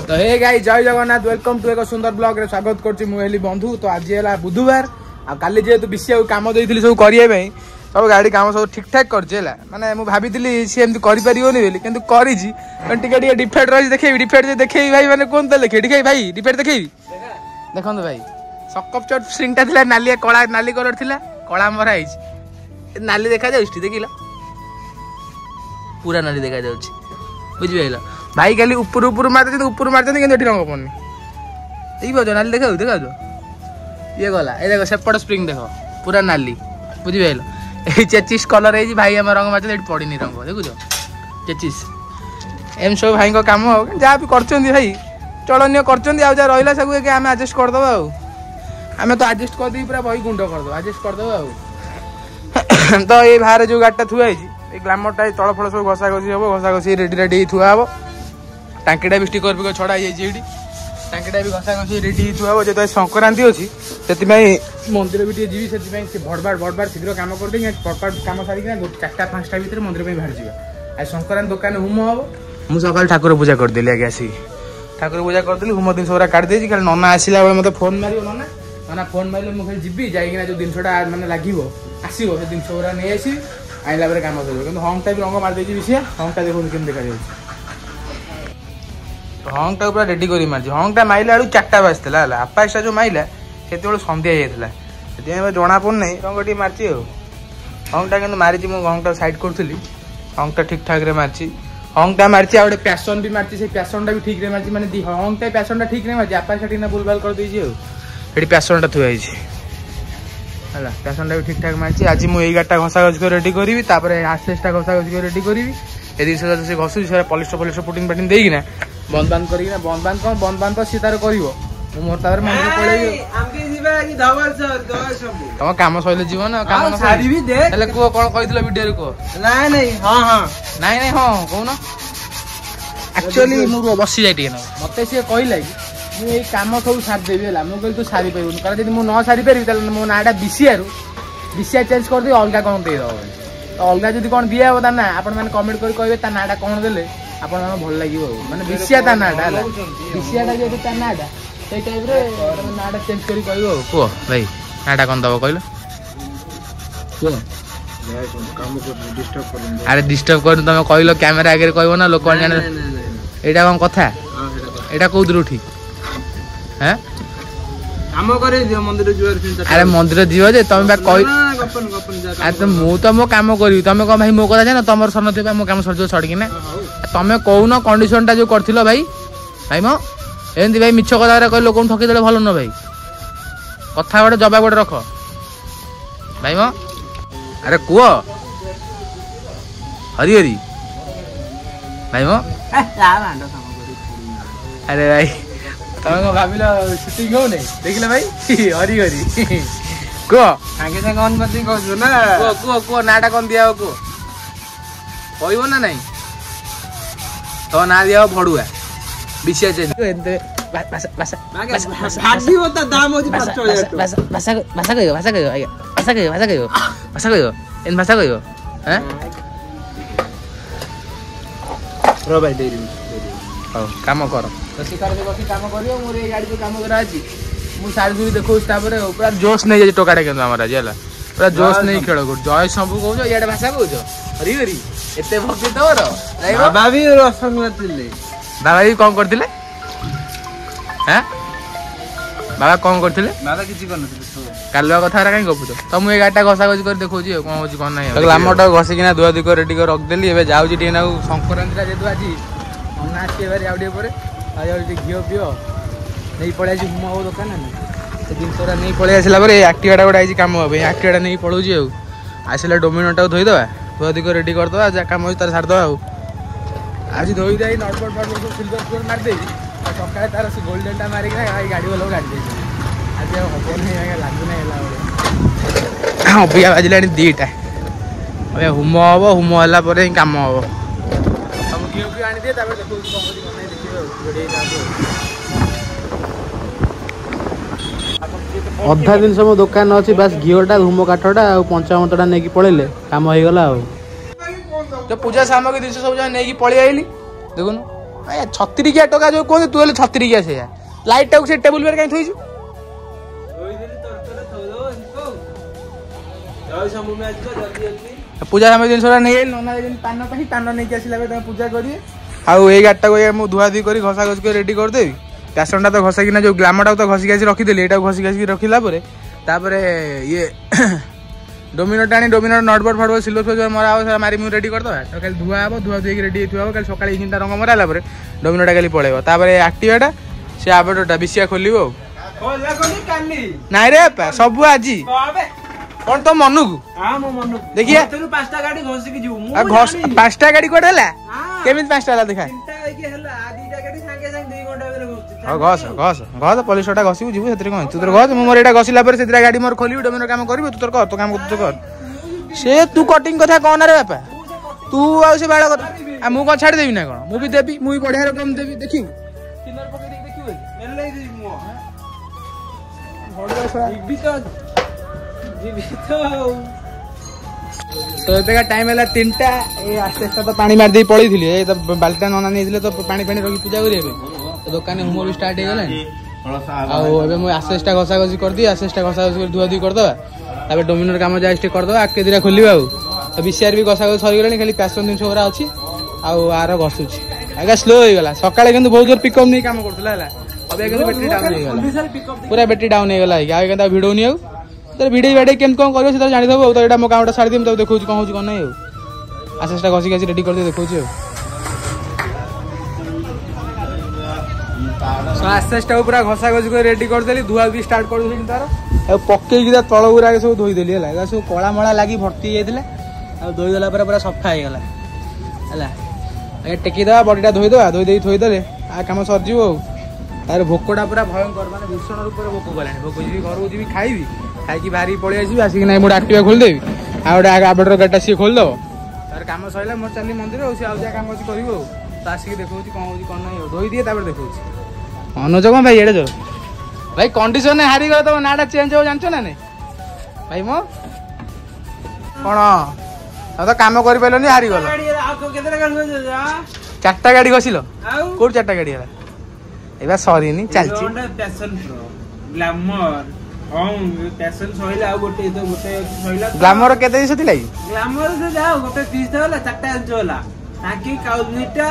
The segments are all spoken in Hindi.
तो हे गाइस जय जगन्नाथ वेलकम टू एक सुंदर ब्लॉग रे स्वागत करछि मु हेली बंधु। तो आज है बुधवार आ काली जेतु विषय काम देइथिली सब करिए भाई सब गाड़ी काम सब ठीक ठाक करछेला माने मु भाबिथिली से एमति करि परियोनी बोली किंतु करिछि टिके टिके डिफेक्ट रहि देखेबी डिफेक्ट जे देखेबी भाई माने कोन त लेखे देखेबी भाई डिफेक्ट देखेबी देखंतु भाई सकप चट स्ट्रिंगटा थिला नाली कळा नाली कलर थिला कळा मरा आइछि नाली देखा जाउछि देखिला पूरा नाली देखा जाउछि बुझिबैला भाई खाली ऊपर ऊपर मारते ऊपर मारते कि रंग पड़नी यही बज नाली देखा देखा ये गला ये देख सेपट स्प्रिंग देख पूरा नाली बुझिपाल ये चेचिस कलर है भाई आम रंग मारते पड़नी रंग देखुच चेचिस एम सब भाई कम जहाँ भी कर भाई चलनीय कर रहा सब आम आडजस्ट करदे आम तो आडजस्ट करदे पूरा बही गुंड करदे आडजस्ट करदे तो ये बाहर जो गाड़ीटा थुआई ग्लामरटा तल फल सब घसा घसी हम घसा घसी रेडी रेडी थुआ हम टांकीटा भी स्टिकर पिकर छड़ा ये टांकीटा भी घसा घसी रेडी थुआ हम जो संक्रांति अच्छी से मंदिर भी जी से भड़बार शीघ्र कम कर फटफट कम सारिक 4-5टा भितर मंदिर बाहर जावा आज संक्रांति दुकान होम हम मुझे सकाल ठाकुर पूजा करदेली आगे आसिक ठाकुर पूजा करदेली होम दिन सब काट दे खाली नना आसला बेले मत फोन मार नना फोन मारे मुझे जी जाइना जो जिनसा मैंने लगे आसो से जिन गुरा नहीं आसी आइला बेले काम कर हंगटा भी रंग मारदे विषय हंगटा देखो केम देखा जाए तो हंगटा पूरा रेडी कर मारी हंगटा माइला बेलू 4टा बाजता है आपासटा जो माइला से सन्ध्या जाता से जना पड़ना रंग टी मार्ची हंगटा कि मारी हंगटा साइड करी हंगटा ठीक ठाक मार्ची हंगटा मार्ची आ गए पैसन भी मार्ची से पैसनटा भी ठीक मार्ची मैंने हंगटा पैसनटा ठीक मार्ची आपासटा ठीक बुलबाल कर देती पैसनटा थुआई है पैसनटा भी ठीक ठाक मार्ची आज मुझे गाड़ीटा घसा घसी रेडी करी आसेसटा घसा घसी रेडी करी ए जिस से घसुची से पलिस्टर फलिस्टर पुटिंग पाटिंग देना बंद बांध कर बंद बांध कौन बंद बांध तो सी तार कर मोर तार मंदिर तुम कम सैले जीव ना कम कह कौन कही वीडियो कह नाई हाँ कौन एक्चुअली मुझे बसी जाए मत सी कहला कि मुझे कम सब सारिदेवी है मुझे तू सारी पार कारण जब मुझे न सारी पारि मो नाटा विसीआर चेंज कर दे अलग कौन देदेव अलग जब कौन दिया हे ना आपण मैंने कमेंट कर कहे नाटा कौन देले आपण भल लगे मैंने विसीआर ता नाटा है विसीआर जो ता नाटा से टाइप नाटा चेंज कर कह भाई नाटा कौन दब कहल अरे डिस्टर्ब कर तुम कहल कैमेरा आगे कह ना लोक जाने यहाँ कौन कथा यहाँ कौन ठीक है अरे मंदिर जीव जे तुम कह मु तो मो कम करी तुम कौन भाई मो कथा जान तुम सर ना मो कम सर छड़की ना तुम कौन कंडीशन टा जो कर भाई भाई मो एमती भाई मिछ कथा कह लोक ठकीदे भल न भाई कथा गोटे जवाब गोटे रख भाई मो अरे कह हरी हरी भाई मो अरे भाई तुम भाविल शूटिंग हो देखिल भाई हरी हरी कह सागे सागे ऑन कर कहू ना कह नाटा कौन दिया कह कह ना नहीं तो ना दिया भड़ुआ विषय कम कर कम कर मोर ये गाड़ी जो कम करा मुझे सारी देखो पूरा जोश नहीं जाए टोकाटा के आज है पूरा जोश नहीं खेल कर जय सब कह इे भाषा कौच हरी हरी एत भक्ति तोर बाबा भी बाबा भी कौन करते बाबा कौन करते बाबा किसी कालुआ कथा कहीं गपुच तो मुझे गाड़ीटा घसा घसी कर देखो कौन हो कौन ना ग्लामरटा घसिकिना धुआ धुई कर रेडी कर रखदेली ए जाऊँगी संक्रांति जेहतु आज अना आसटे पर घीओ पीओ नहीं पड़े हुम हम दुकान ना जिनसा नहीं पलि आसला एक्टिवाटा गोटे आई कम हाँ एक्टिवाटा नहीं पलाऊँ आसला डोमिनोटा धोईदे धुआ धुई रेडी करदे जहाँ कम तार छाड़दे आज धोई दे नटबट फटबट सब सिल्वर स्कोर मारदे सका तार से गोल्डेन मारिक गाड़ी वाला गाड़ी आज हम नहीं लगुना अबिया बाजिला 2टा अबे हुम हम हुम है कम हम सब घी घी आनी दिए अधा दिन मो दुकान अच्छी बस घीटा धूम काठटा आ पंचामृतटा नहीं पलैले कम हो गला तो पूजा सामग्री जिन सब नहीं पलि आईली देखुन छतरिकिया टका जो कहते तू छतरिकिया से लाइट टाक से टेबुल पर कहीं थोइछु पूजा समय जिन नहीं नना पान पान नहीं आसला पूजा करिए आउ ये गाड़टा को धुआ धुई कर घसा घस कर रेडी करदेवी प्यासनटा तो घसाकिना जो ग्लामटा तो घसिक रखीदेली यहाँ घसिक रखला ये डोमिनो टाणी डोमिनो नटबट फटबट सिल्वर फिल्वर मरा हो मारी मुझे रेडी करदे तो कल धुआ हम धुआ धुई रेडी हो कल सकाल इंजिन रंग मराला डोमिनोटा कल पलैब एक्टिवाटा से आबटा बिसिया खोल ना रे बापा सब आज कौन तो मनु को देखिए 5टा गाड़ी कोड है केमी 5टा देखा घस घस घस पलिसटा घसबू जीव से कौन तू घस मोर यहाँ घसला गाड़ी मोर खोल डोमिनो काम कर तू कर तो काम कर से तू कटिंग कथा कौन रे बापा तू आ बाड़ कर मुझे कौन छाड़देवी ना कौन मुझे देवी मुझे बढ़िया रकम देवी देखी तो एबेका टाइम है 3टा आस्ते आस्ते तो पानी मार दे पड़ी थी तो बाल्टा नना नहीं तो पानी पानी रखी पूजा करेंगे तो दुकान होम भी स्टार्ट हो आस्ते आस्ते घसा घसी कर दी आस्ते आस्ते घसा घसी धुआ धुई करदे डोमिनोर काम जाए करदे आगे दिटा खोल तो बीसीआर भी घसा घसी सरीगला खाली पैसन जिन गुरा अच्छी आर घसुची आगे स्लो होगा सकाଳେ କିନ୍ତୁ बहुत जोर पिकअप नहीं काम करता है अब बैटेरी डाउन हो पूरा बैटेरी डाउन होगा आगे भिड़ो नहीं तो भिड़े बाड़े केम कौन कर जानीदेव तो यहाँ मो काम छाड़ी देवी देखो कौन हो कौन नहीं आस्ते घसी घसी रेडी कर देखो आस्ते आस्ते पूरा घसा घसी कर रेडी करदेली धुआ भी स्टार्ट कर तार पकईकी तल गुरा सब धोईदेली है सब कला मला लगी भर्ती जाता धोईदेला पूरा सफा होगला है टेकीदे बडीटा धोईदे धोई थोईदे आ कम सरजीव तार भोकटा पूरा भयंकर माने भीषण रूप से भोक गलानी भोक जी घर जी खाइबी खाई बाहरी पलि आसबि आसिक ना मोटे एक्टिवा खोलदेवी आटे आबेटर गाटा सी खोलदेव तार कम सरला मोर चली मंदिर सी आजा कम अच्छी कर तो आसिक देखो कौन हो कौन नहीं धोई दिए देखो अनुज कौन भाई एड़े जो भाई कंडीशन हारी गला तो नाटा चेंज हो जान ना भाई मो कौन तो कम कर पारे हारी गल 4टा गाड़ी घसिल कौट 4टा गाड़ी है एबा सॉरी नहीं चलची पैशन प्रो ग्लैमर हां पैशन सहिला गोटे तो गोटे सहिला ग्लैमर केते दिस थिलाई ग्लैमर से जाओ गोटे पीस देला 4टा इंच होला ताकि काउनीटा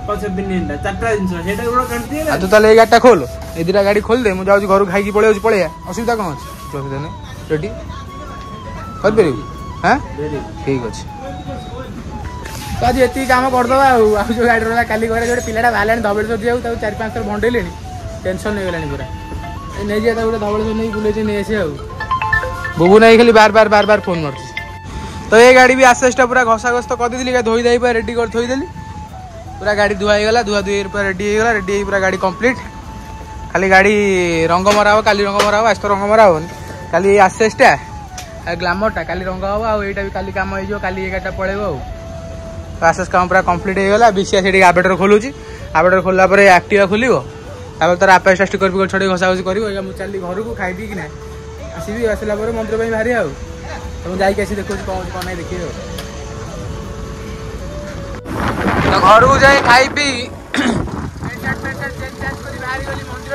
55 4टा इंच सेटा गुडो करती है तू तले गाटा खोल ए दिरा गाड़ी खोल दे मु जाउ घर खाई की पळे पळे असुविधा कोन अछि असुविधा नहीं रेडी कर बेरी हां ठीक अछि तो आज ये काम करदे जो गाड़ी रहा काली घर जो पिलाटा बाहर धबलेश्वर जाऊ 4-5 थर भंडेले टेंशन नहीं गला पूरा नहीं जाए गोटे धबलेश्वर नहीं बुले नहीं आसे बुबू नहीं खाली बार बार बार बार फोन मार तो ये गाड़ी भी आस्ते आस्ते पूरा घसा घस तो करदी धोई दाई रेडी कर थोईदेली पूरा गाड़ी धुआईगला धुआ धुई पूरा रेडी होगा रेडी पूरा गाड़ी कंप्लीट खाली गाड़ी रंग मरा हो काली रंग मरा हो आज तो रंग मरा होनी काली आस्ते आस्ते ग्लैमरटा काली रंग हम आईटा भी काली कम हो काली गाड़ीटा पलैब आस्ते काम पूरा कंप्लीट होगा बीसीआ से आबेटर खोलुची आबेटर खोलला एक्टिवा खोल तार आपे स्टिकर फिकर छड़े घसा घसी कर चली घर को खाई पी ना आसबि आसला मंदिर में बाहरी तो जाकि देखो कौन कौन नहीं देखिए तो घर को जाए खाई पी मंदिर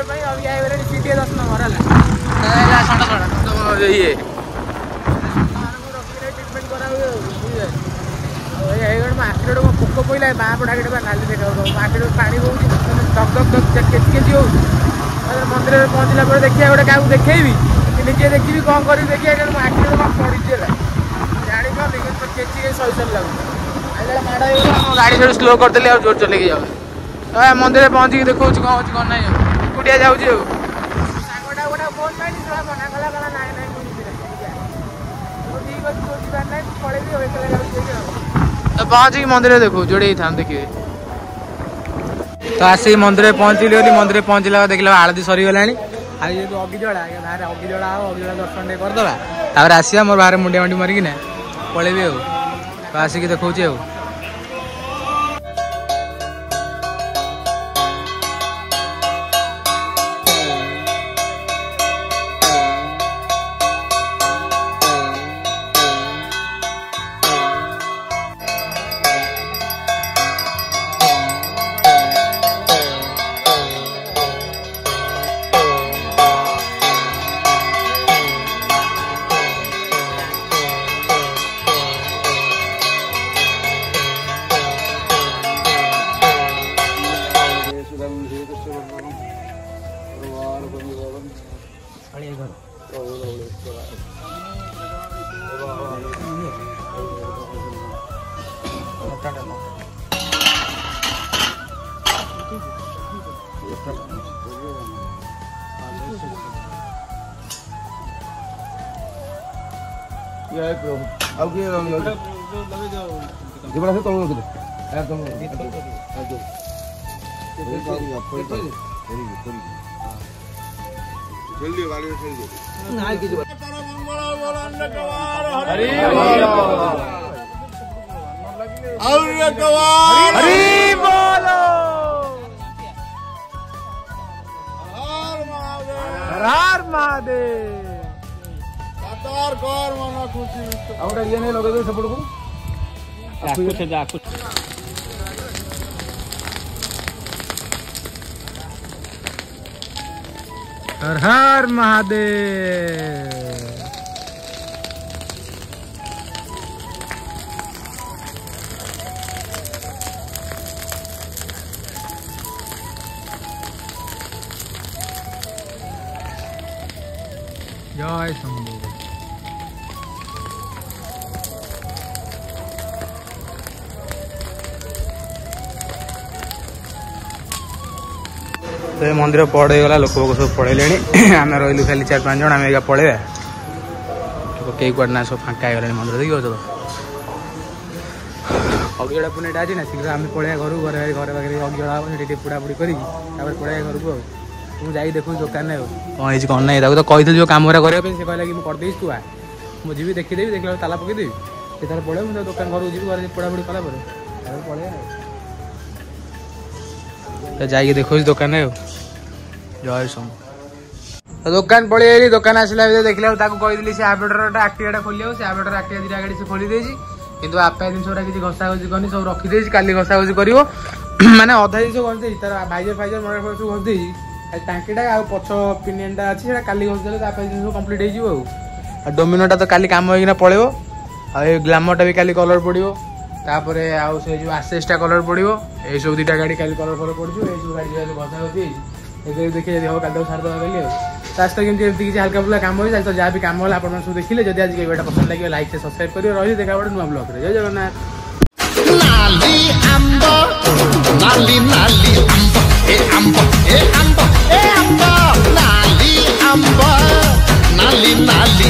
सीटी 10 नंबर है ये आखिर पोक पड़ा बाँ पटा नाली देखा आखिर पानी हो मंदिर में पहुँचला देखिए गोटे क्या देखी निजे देखी कौन कर देखिए आखिर पड़ी जानी केची सही लगे गाड़ी सब स्लो करदेली और जोर चलेगी जाओ मंदिर में पहुँची देखो कौन हो कौन ना एकुटिया जाऊँगी सांगटा गोटे फोन पाई मना कला कला ना तो पहुँच मंदिर देखो जोड़े था देखिए तो आसिक मंदिर पहुँचली मंदिर पहुँचला देखला आलती सरीगला अगिजड़ा बाहर अगिजड़ा अगिजड़ा दर्शन टे करदे आसिया मोर बाहर मुंडिया मंडी मारिकी पलैबी तो आसिक देखा हर महादेव ये नहीं लगे सपोर्ट को हर हर महादेव। जय शंभू। तो ये मंदिर पड़ेगा लोक सब पड़े आम रही खाली 4-5 जन आम एका पड़े कई कुआड ना सब फाँका होगा मंदिर देखिए तो अगिड़ा पुणेटा अच्छी ना शीघ्र आम पड़े घर घर घर पाखे अगिड़ा हम से पुड़ापुड़ी कर पड़े घर को मुझे जाई देखू दुकान कौन है कौन ना तो कही जो कम करने से कहला कि करदे तु आ मुझे भी देखीदेवी देखला ताला पकईदेवी से तार पड़े मुझे दुकान घर जी घर पोड़ापोड़ी कला पड़े जाइए देखो दुकान जय शंभू। तो दुकान पड़ी दुकान आसला देखला कही से आबेटर आक्टिवा खोल से आबेटर आक्टिवा 2टा गाड़ी से खोली देती किंतु आपा जिन किसी घसा घसी करनी सब रखीदे काली घसा घसी कर माने अधा जिन घसी तार भाइजर फाइजर मडर सब घसी टांकीटा आ पछ पिनियनटा अच्छी काली घसीदे जिन सब कम्प्लीट हो डोमिनोटा तो काली कम होना पड़ो आ ग्लामरटा भी काली कलर पड़ो तापर आउ से जो आसेसटा कलर पड़ो ये सब 2टा गाड़ी काली कलर कलर पड़ो ये सब गाड़ी घसा घसी देखिए हम काली सारदा कली रास्ता केमती किसी हल्का फुल्का काम हो तो जहाँ भी काम होला आप सब देखिले जब आज वीडियो पसंद लगे लाइक से सब्सक्राइब करिए रही देखा गोटे नुआ ब्लॉग जय जगन्नाथ। नाली आंबो नाली नाली आंबो ए आंबो नाली आंबो नाली नाली